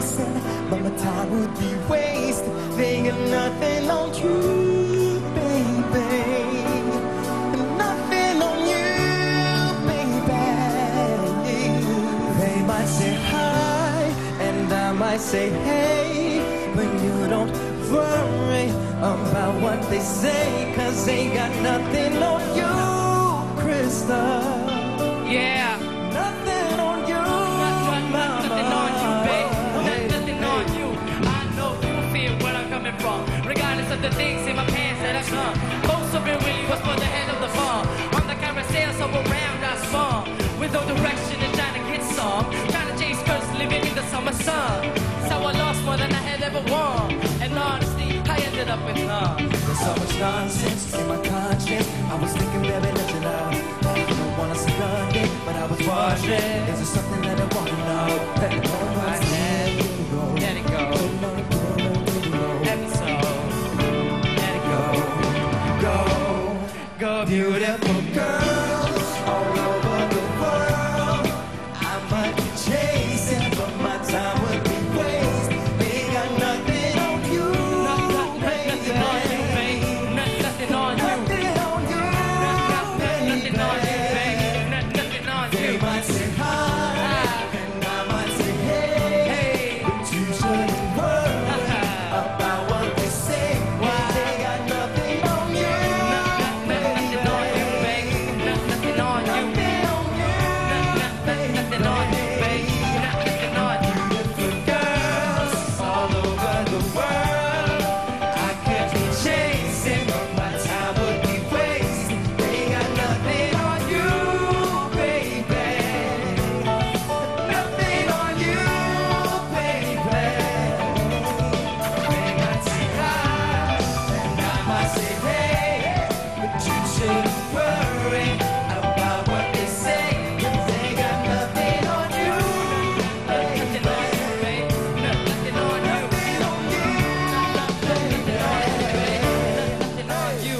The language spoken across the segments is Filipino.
chasing, but my time would be wasted. They got nothing on you, baby. Nothing on you, baby. They might say hi, and I might say hey, but you don't worry about what they say, 'cause they got nothing on you, Krista. Yeah. Nothing on you, Nothing on you, babe. Nothing on you. I know you feel where I'm coming from, regardless of the things in my pants that I come. Most of it really was for the head of the farm. On the carousel, so around I spun, with no direction and trying to get some. Trying to chase skirts, living in the summer sun. So I lost more than I had ever won. And honestly, I ended up with none. there's so much nonsense in my conscience. I was thinking, baby, let you know. I don't wanna second it, but I was watching. Is there something that I wanna know? Let it go, Let it go. Episode. Let it go. Go, Go, beautiful girls all over the world. I might be chasing, but my time would be wasted. They got nothing on you, Nothing on you, babe. Nothing on you. nothing on you, Nothing on you, babe. Nothing on They you. might say hi, and I might say hey, but you shouldn't worry about what they say. They got nothing on you, Nothing on you, babe. Nothing on you. nothing on you. Nothing on you, babe. Nothing on you. Beautiful girls all over the world. I could be chasing, but my time would be wasted. They got nothing on you, baby. Nothing on you, baby. They might say hi, and I might say hey, but you shouldn't worry about what they say, 'cause they got nothing on you, Nothing on you, babe. Nothing on you. nothing on you, Nothing on you.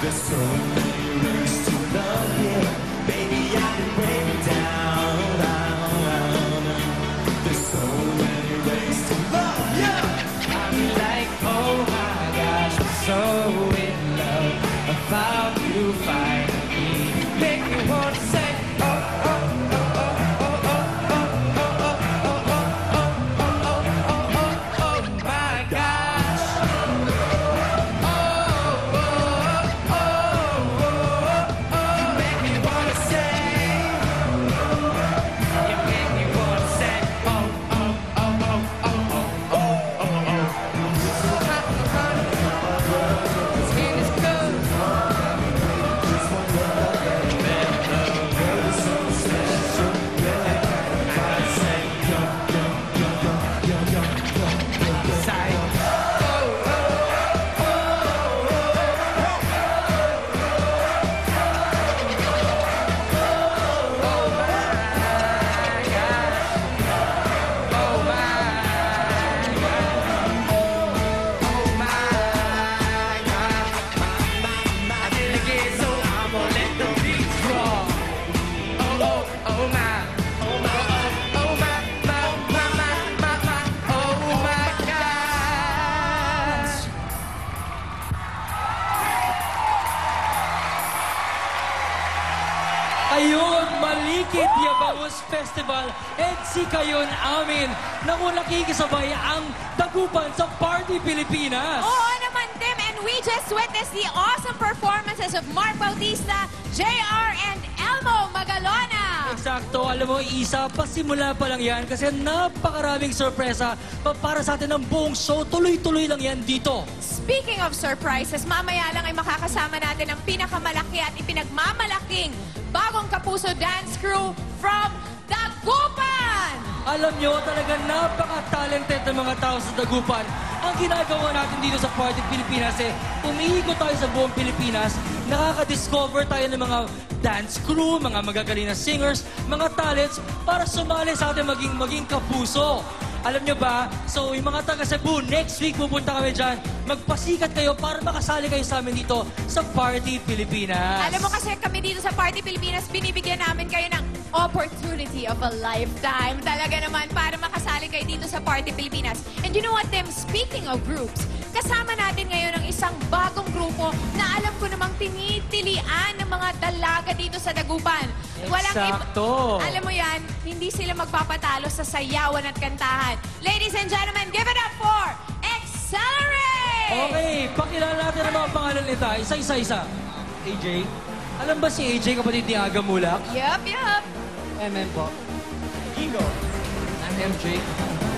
There's so many ways to love you. Baby, I can break it down, down. There's so many ways to love you. I'm like, oh my gosh, I'm so in love. I found you finally. Make me wanna say, oh, oh, oh, oh, oh, oh, oh, oh, oh, oh, oh, oh, oh, oh, oh, my gosh. Oh, oh, oh, oh, oh, you make me wanna say. You make me wanna say, oh, oh, oh, oh, oh, oh, oh, oh, oh. Skin is good. Ayun, Malikit Yabaus Festival, EDSI kayon amin. Naku, nakikisabay ang dagupan sa Party Pilipinas. Oo naman, Tim. And we just witnessed the awesome performances of Mark Bautista, JR, and Elmo Magalona. Eksakto, alam mo, Isa, pasimula pa lang yan kasi napakaraming sorpresa para sa atin ng buong show. Tuloy-tuloy lang yan dito. Speaking of surprises, mamaya lang ay makakasama natin ang pinakamalaki at ipinagmamalaking bagong Kapuso Dance Crew from Dagupan! Alam nyo, talaga napaka-talented ng mga tao sa Dagupan. Ang ginagawa natin dito sa Party Pilipinas umiikot tayo sa buong Pilipinas, nakaka-discover tayo ng mga dance crew, mga magagaling na singers, mga talents para sumali sa atin maging kapuso. Alam nyo ba? So, yung mga taga Cebu, next week pupunta kami dyan. Magpasikat kayo para makasali kayo sa amin dito sa Party Pilipinas. Alam mo kasi kami dito sa Party Pilipinas, binibigyan namin kayo ng opportunity of a lifetime. Talaga naman para makasali kayo dito sa Party Pilipinas. And you know what, Tim? Speaking of groups, kasama natin ngayon ang isang bagong grupo na alam ko namang tinitilian ng mga dalaga dito sa Dagupan. Eksakto. Alam mo yan, hindi sila magpapatalo sa sayawan at kantahan. Ladies and gentlemen, give it up for Accelerate! Okay, pakilala natin ang mga pangalan nito. Isa-isa. AJ. Alam ba si AJ, kapatid ni Aga Mulak? Yup. MM po. Gigo. I'm MJ.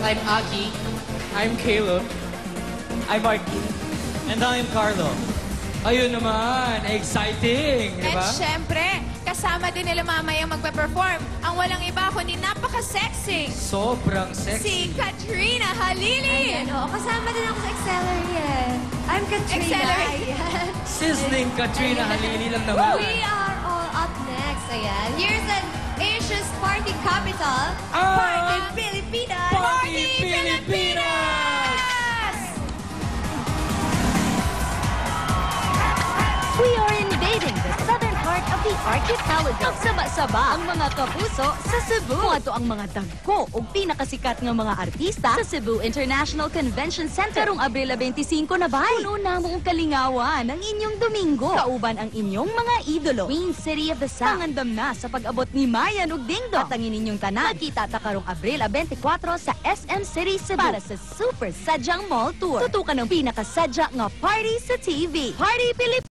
I'm Aki. I'm Caleb. I'm Marky. And I'm Carlo. Ayun naman, exciting, di And ba? syempre, kasama din nila mamayang magpe-perform ang walang iba kundi napaka-sexy. Sobrang Si sexy. Katrina Halili. Ayan, oo. Kasama din ako sa Accelerate. I'm Katrina. Accelerate. Ayan. Sizzling Katrina Halili lang naman. We are all up next. Ayan. Here's an Asia's party capital. Ah! Party Pilipinas. Party Pilipinas! We are invading the southern part of the archipelago. Magsaba-saba ang mga kapuso sa Cebu. Kung ato ang mga dagko o pinakasikat ng mga artista sa Cebu International Convention Center karong Abril 25 na bay. Puno na mo ang kalingawan ng inyong Domingo. Kauban ang inyong mga idolo. Queen City of the South. Pangandam na sa pag-abot ni Mayan ug Dingdong. At ang inyong tanan. Magkita ta karong Abril 24 sa SM City, Cebu para sa Super Sadyang Mall Tour. Tutukan ng pinakasadya nga party sa TV. Party Pilipinas.